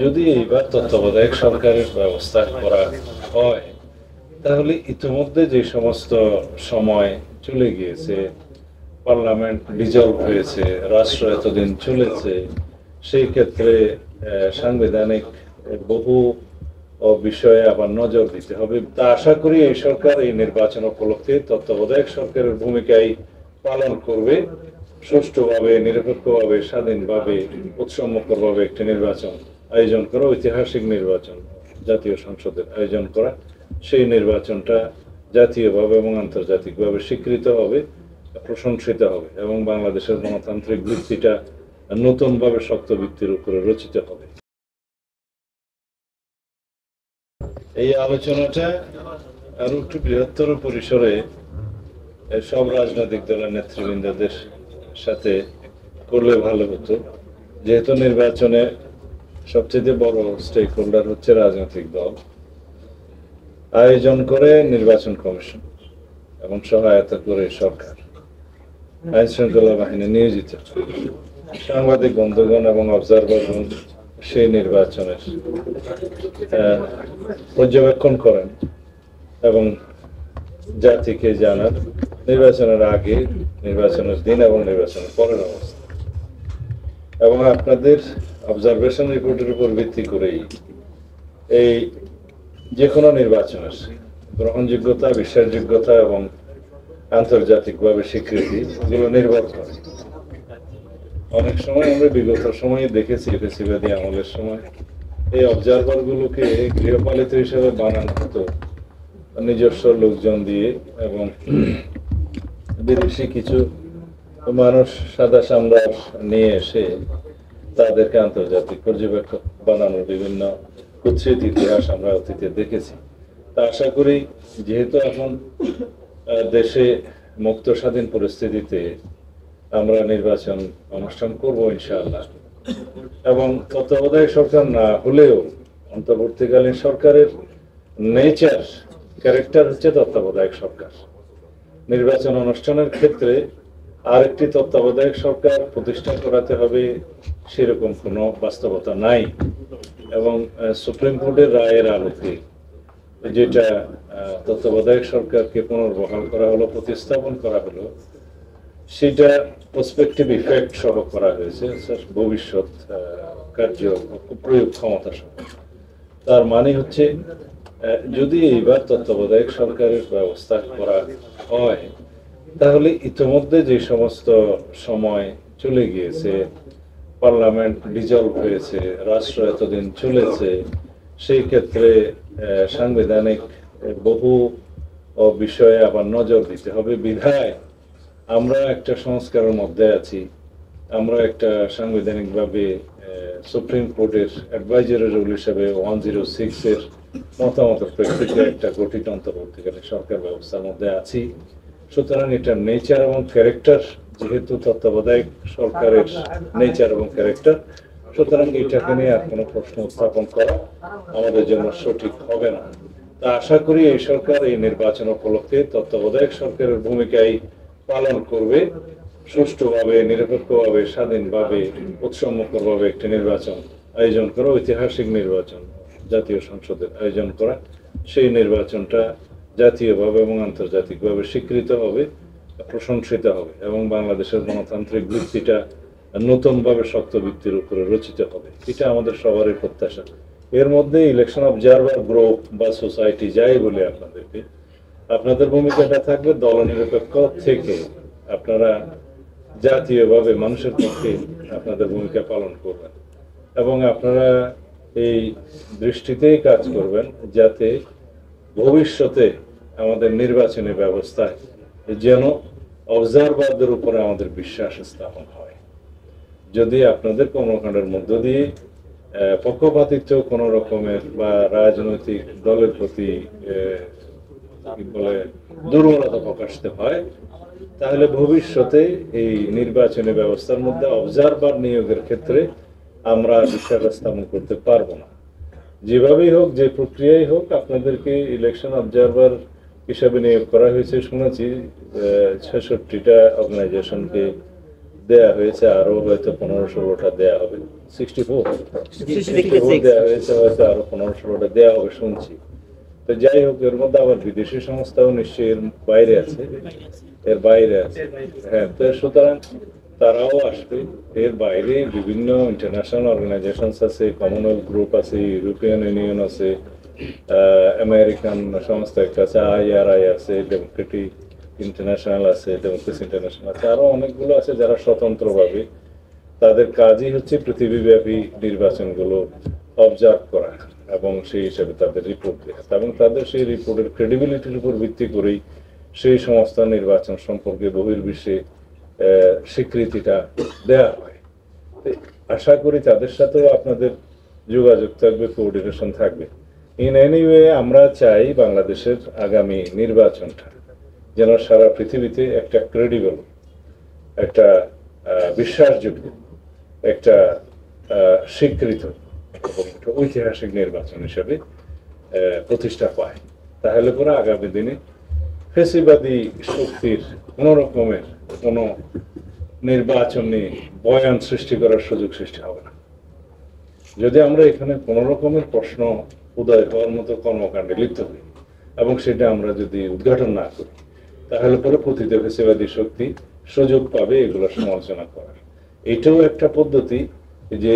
যদি এইবার তত্ত্বাবধায়ক সরকারের ব্যবস্থা করা হয়, তাহলে ইতিমধ্যে যে সমস্ত সময় চলে গিয়েছে, পার্লামেন্ট ডিজলভ হয়েছে, রাষ্ট্র এতদিন চলেছে, সেই ক্ষেত্রে সাংবিধানিক বহু বিষয়ে আবার নজর দিতে হবে। তা আশা করি এই সরকার এই নির্বাচন উপলক্ষে তত্ত্বাবধায়ক সরকারের ভূমিকাই পালন করবে, সুষ্ঠুভাবে, নিরপেক্ষভাবে, স্বাধীনভাবে, উৎসবমুখরভাবে একটি নির্বাচন আয়োজন করা, ঐতিহাসিক নির্বাচন, জাতীয় সংসদের আয়োজন করা। সেই নির্বাচনটা জাতীয়ভাবে এবং আন্তর্জাতিকভাবে স্বীকৃত হবে, প্রশংসিত হবে এবং বাংলাদেশের গণতান্ত্রিক ভিত্তিটা নতুনভাবে শক্ত ভিত্তির উপরে রচিত হবে। এই আলোচনাটা আরো একটু বৃহত্তর পরিসরে সব রাজনৈতিক দলের নেতৃবৃন্দদের সাথে করলে ভালো হতো, যেহেতু নির্বাচনে সবচেয়ে বড় স্টেক হোল্ডার হচ্ছে রাজনৈতিক দল। আয়োজন করে নির্বাচন কমিশন এবং সহায়তা করে সরকার, আইন শৃঙ্খলা বাহিনী নিয়োজিত, সাংবাদিক বন্ধুগণ এবং অবজারভারগণ সেই নির্বাচনের পর্যবেক্ষণ করেন এবং জাতিকে জানান নির্বাচনের আগে, নির্বাচনের দিন এবং নির্বাচনের পরের অবস্থা। এবং আপনাদের অবজারভেশন রিপোর্টের উপর ভিত্তি করেই এই যে কোনো নির্বাচনের গ্রহণযোগ্যতা, বিশ্বাসযোগ্যতা এবং আন্তর্জাতিকভাবে স্বীকৃতি এগুলো নির্ভর করে। অনেক সময় আমরা বিগত সময়ে দেখেছি, ফেসিবাদী আমলের সময় এই অবজারভার গুলোকে গৃহপালিত হিসেবে বানানো হতো নিজস্ব লোকজন দিয়ে, এবং বিদেশি কিছু মানুষ সাদা সামরার নিয়ে এসে তাদেরকে আন্তর্জাতিক পর্যবেক্ষক বানানোর বিভিন্ন কুৎসিত ইতিহাস আমরা অতীতে দেখেছি। তা আশা করি যেহেতু এখন দেশে মুক্ত স্বাধীন পরিস্থিতিতে আমরা নির্বাচন অনুষ্ঠান করব ইনশাআল্লাহ, এবং তত্ত্বাবধায়ক সরকার না হলেও অন্তর্বর্তীকালীন সরকারের নেচার, ক্যারেক্টার হচ্ছে তত্ত্বাবধায়ক সরকার। নির্বাচন অনুষ্ঠানের ক্ষেত্রে আরেকটি তত্ত্বাবধায়ক সরকার প্রতিষ্ঠা করাতে হবে সেরকম কোনো বাস্তবতা নাই, এবং সুপ্রিম কোর্টের রায়ের আলোকে যেটা তত্ত্বাবধায়ক সরকারকে পুনর্বহাল করা হলো, প্রতিস্থাপন করা হলো, সেটা প্রসপেক্টিভ ইফেক্ট সহ করা হয়েছে, ভবিষ্যৎ কার্য প্রয়োগ ক্ষমতা সহ। তার মানে হচ্ছে যদি এইবার তত্ত্বাবধায়ক সরকারের ব্যবস্থা করা হয়, তাহলে ইতিমধ্যে যে সমস্ত সময় চলে গিয়েছে, পার্লামেন্ট ডিজলভ হয়েছে, রাষ্ট্র এতদিন চলেছে, সেই ক্ষেত্রে সাংবিধানিক বহু বিষয়ে আবার নজর দিতে হবে। বিধায় আমরা একটা সংস্কারের মধ্যে আছি, আমরা একটা সাংবিধানিকভাবে সুপ্রিম কোর্টের অ্যাডভাইজারি রুল হিসেবে 106 এর মতামতের প্রেক্ষিতে একটা গঠিত অন্তর্বর্তীকালীন সরকার ব্যবস্থার মধ্যে আছি। সুতরাং এটার নেচার এবং ক্যারেক্টার, যেহেতু তত্ত্বাবধায়ক সরকারের নেচার এবং ক্যারেক্টার, সুতরাং এটাকে নিয়ে আর কোনো প্রশ্ন উত্থাপন করা আমাদের জন্য সঠিক হবে না। তা আশা করি এই সরকার এই নির্বাচন উপলক্ষে তত্ত্বাবধায়ক সরকারের ভূমিকাই পালন করবে, সুষ্ঠুভাবে, নিরপেক্ষভাবে, স্বাধীনভাবে, উৎসবমুখরভাবে একটি নির্বাচন আয়োজন করা, ঐতিহাসিক নির্বাচন, জাতীয় সংসদের আয়োজন করা। সেই নির্বাচনটা জাতীয়ভাবে এবং আন্তর্জাতিকভাবে স্বীকৃত হবে, প্রশংসিত হবে এবং বাংলাদেশের গণতান্ত্রিক ভিত্তিটা নতুনভাবে শক্ত ভিত্তির উপরে রচিত হবে। এটা আমাদের সবারই প্রত্যাশা। এর মধ্যে ইলেকশন অবজারভার গ্রুপ বা সোসাইটি যাই বলে আপনাদেরকে, আপনাদের ভূমিকাটা থাকবে দলনিরপেক্ষ থেকে আপনারা জাতীয়ভাবে মানুষের পক্ষে আপনাদের ভূমিকা পালন করবেন, এবং আপনারা এই দৃষ্টিতেই কাজ করবেন যাতে ভবিষ্যতে আমাদের নির্বাচনী ব্যবস্থায় যেন অবজারভারদের উপরে আমাদের বিশ্বাস স্থাপন হয়। যদি আপনাদের কর্মকাণ্ডের মধ্য দিয়ে পক্ষপাতিত্ব কোনো রকমের বা রাজনৈতিক দলের প্রতি বলে দুর্বলতা প্রকাশিত হয়, তাহলে ভবিষ্যতে এই নির্বাচনী ব্যবস্থার মধ্যে অবজারভার নিয়োগের ক্ষেত্রে আমরা বিশ্বাস স্থাপন করতে পারবো না। যেভাবেই হোক, যে প্রক্রিয়াই হোক, আপনাদেরকে ইলেকশন অবজারভার হিসাবে নিয়োগ করা হয়েছে। শুনেছি 66টা অর্গানাইজেশনকে দেয়া হয়েছে, আরো হয়তো 15-16টা দেয়া হবে। 64 দেয়া হয়েছে, হয়তো আরো 15-16টা দেয়া হবে শুনছি। তো যাই হোক, এর মধ্যে আবার বিদেশি সংস্থাও নিশ্চয়ই এর বাইরে আছে, এর বাইরে আছে। হ্যাঁ, তো সুতরাং তারাও আসবে। এর বাইরে বিভিন্ন ইন্টারন্যাশনাল অর্গানাইজেশনস আছে, কমনওয়েলথ গ্রুপ আছে, ইউরোপিয়ান ইউনিয়ন আছে, আমেরিকান সংস্থা একটা আছে, IRI আছে, ডেমোক্রেটিক ইন্টারন্যাশনাল আছে, ডেমোক্রেসি ইন্টারন্যাশনাল আছে, আরো অনেকগুলো আছে যারা স্বতন্ত্রভাবে, তাদের কাজই হচ্ছে পৃথিবীব্যাপী নির্বাচনগুলো অবজার্ভ করা এবং সেই হিসাবে তাদের রিপোর্ট দেওয়া, এবং তাদের সেই রিপোর্টের ক্রেডিবিলিটির উপর ভিত্তি করেই সেই সমস্ত নির্বাচন সম্পর্কে বহির্বিশ্বে স্বীকৃতিটা দেয়া হয়। আশা করি তাদের সাথেও আপনাদের যোগাযোগ থাকবে, কোঅর্ডিনেশন থাকবে। ইন এনিওয়ে, আমরা চাই বাংলাদেশের আগামী নির্বাচনটা যেন সারা পৃথিবীতে একটা ক্রেডিবল, একটা বিশ্বাসযোগ্য, একটা স্বীকৃত এবং একটা ঐতিহাসিক নির্বাচন হিসেবে প্রতিষ্ঠা পায়। তাহলে পরে আগামী দিনে ফেসিবাদী শক্তির কোন রকমের কোন নির্বাচনে বয়ান সৃষ্টি করার সুযোগ সৃষ্টি হবে না। যদি আমরা এখানে কোন রকমের প্রশ্ন উদয় হওয়ার মতো কর্মকাণ্ডে লিপ্ত হই এবং সেটা আমরা যদি উদ্ঘাটন না করি, তাহলে পরে পতিত ফেসিবাদী শক্তি সুযোগ পাবে এগুলো সমালোচনা করার। এটাও একটা পদ্ধতি যে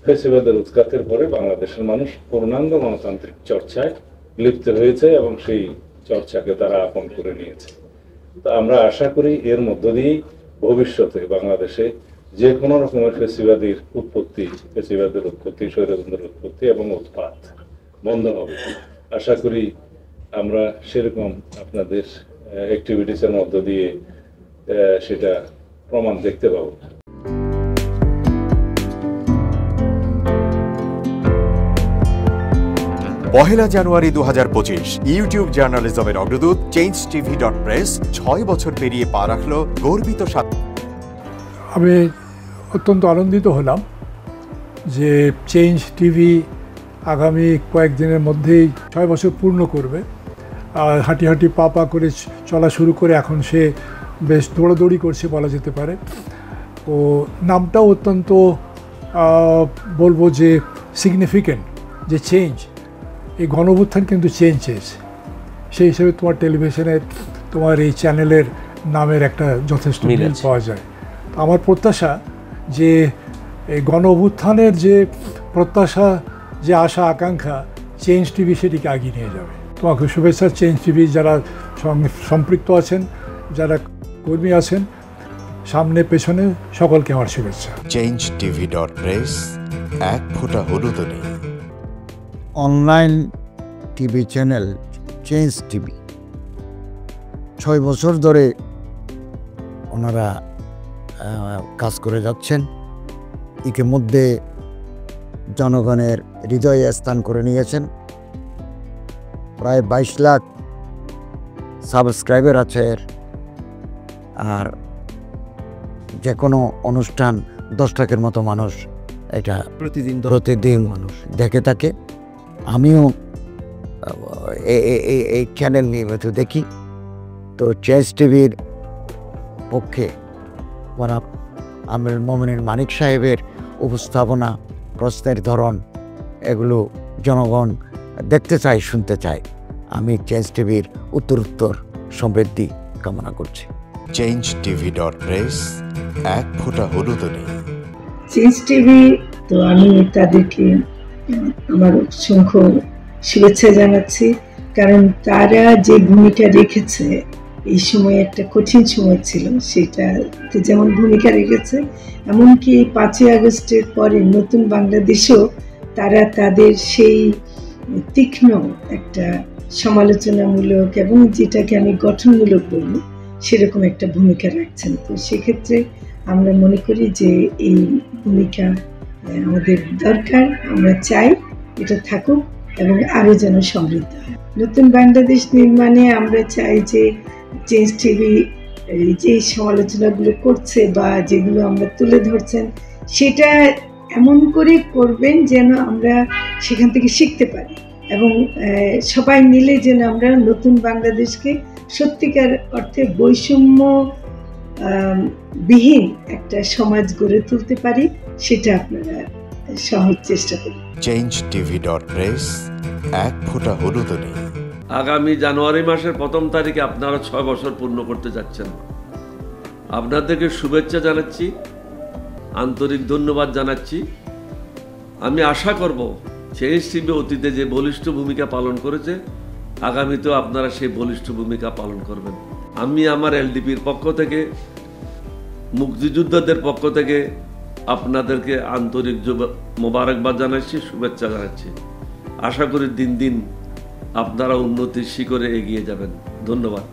ফেসিবাদের উৎখাতের পরে বাংলাদেশের মানুষ পূর্ণাঙ্গ গণতান্ত্রিক চর্চায় লিপ্ত হয়েছে এবং সেই চর্চাকে তারা আপন করে নিয়েছে। তো আমরা আশা করি এর মধ্য দিয়েই ভবিষ্যতে বাংলাদেশে যে কোনো রকমের ফেসিবাদের উৎপত্তি, স্বৈরতন্ত্রের উৎপত্তি এবং উৎপাত বন্ধ হবে। আশা করি আমরা সেরকম আপনাদের অ্যাক্টিভিটিসের মধ্য দিয়ে সেটা প্রমাণ দেখতে পাবো। পহেলা জানুয়ারি 2025 ইউটিউব জার্নালিজমের অগ্রদূত changetv.press 6 বছর পেরিয়ে পা রাখল গর্বিত আমি অত্যন্ত আনন্দিত হলাম যে চেঞ্জ টিভি আগামী কয়েকদিনের মধ্যেই 6 বছর পূর্ণ করবে। হাঁটি হাঁটি পা পা করে চলা শুরু করে এখন সে বেশ দৌড়াদৌড়ি করছে বলা যেতে পারে। ও নামটাও অত্যন্ত বলবো যে সিগনিফিক্যান্ট, যে চেঞ্জ, এই গণঅভ্যুত্থান কিন্তু চেঞ্জ চেয়েছে। সেই হিসেবে তোমার টেলিভিশনের, তোমার এই চ্যানেলের নামের একটা যথেষ্ট মিল পাওয়া যায়। আমার প্রত্যাশা যে এই গণঅভ্যুত্থানের যে প্রত্যাশা, যে আশা আকাঙ্ক্ষা, চেঞ্জ টিভি সেটিকে এগিয়ে নিয়ে যাবে। তোমাকে শুভেচ্ছা। চেঞ্জ টিভি যারা সম্পৃক্ত আছেন, যারা কর্মী আছেন, সামনে পেছনে সকলকে আমার শুভেচ্ছা। changetv.press, এক ফোঁটা হলুদ নেই। Online TV channel change TV 6 বছর ধরে ওনারা কাজ করে যাচ্ছেন। ইতিমধ্যে জনগণের হৃদয়ে স্থান করে নিয়েছেন। প্রায় 22 লাখ সাবস্ক্রাইবার আছে। আর যে কোনো অনুষ্ঠান 10 লাখের মতো মানুষ এটা প্রতিদিন মানুষ দেখে থাকে। আমিও এই চ্যানেল নিয়মিত দেখি। তো চেঞ্জ টিভির পক্ষে আমির মোমিনুল মানিক সাহেবের উপস্থাপনা, প্রশ্নের ধরন, এগুলো জনগণ দেখতে চায়, শুনতে চায়। আমি চেঞ্জ টিভির উত্তরোত্তর সমৃদ্ধি কামনা করছি। changetv.press, এক ফোঁটা হলুদ নেই। চেঞ্জ টিভি, তো আমি তাদেরকে আমার অসংখ্য শুভেচ্ছা জানাচ্ছি, কারণ তারা যে ভূমিকা রেখেছে এই সময়, একটা কঠিন সময় ছিল, সেটাতে যেমন ভূমিকা রেখেছে, এমনকি 5ই আগস্টের পরে নতুন বাংলাদেশেও তারা তাদের সেই তীক্ষ্ণ একটা সমালোচনামূলক এবং যেটাকে আমি গঠনমূলক বলব সেরকম একটা ভূমিকা রাখছেন। তো সেক্ষেত্রে আমরা মনে করি যে এই ভূমিকা আমাদের দরকার, আমরা চাই এটা থাকুক এবং আরও যেন সমৃদ্ধ হয়। নতুন বাংলাদেশ নির্মাণে আমরা চাই যে চেঞ্জ টিভি যে সমালোচনাগুলো করছে বা যেগুলো আমরা তুলে ধরছেন, সেটা এমন করে করবেন যেন আমরা সেখান থেকে শিখতে পারি এবং সবাই মিলে যেন আমরা নতুন বাংলাদেশকে সত্যিকার অর্থে বৈষম্য বিহীন একটা সমাজ গড়ে তুলতে পারি, সেটা আপনারা সহজ চেষ্টা করুন। changeTV.press, এক ফোঁটা হলুদও নেই। আগামী জানুয়ারি মাসের 1 তারিখে আপনারা 6 বছর পূর্ণ করতে যাচ্ছেন। আপনাদেরকে শুভেচ্ছা জানাচ্ছি, আন্তরিক ধন্যবাদ জানাচ্ছি। আমি আশা করব চেঞ্জ টিভি অতীতে যে বলিষ্ঠ ভূমিকা পালন করেছে, আগামীতেও আপনারা সেই বলিষ্ঠ ভূমিকা পালন করবেন। আমি আমার এলডিপির পক্ষ থেকে, মুক্তিযোদ্ধাদের পক্ষ থেকে আপনাদেরকে আন্তরিক মোবারকবাদ জানাচ্ছি, শুভেচ্ছা জানাচ্ছি। আশা করি দিন দিন আপনারা উন্নতির শিখরে এগিয়ে যাবেন। ধন্যবাদ।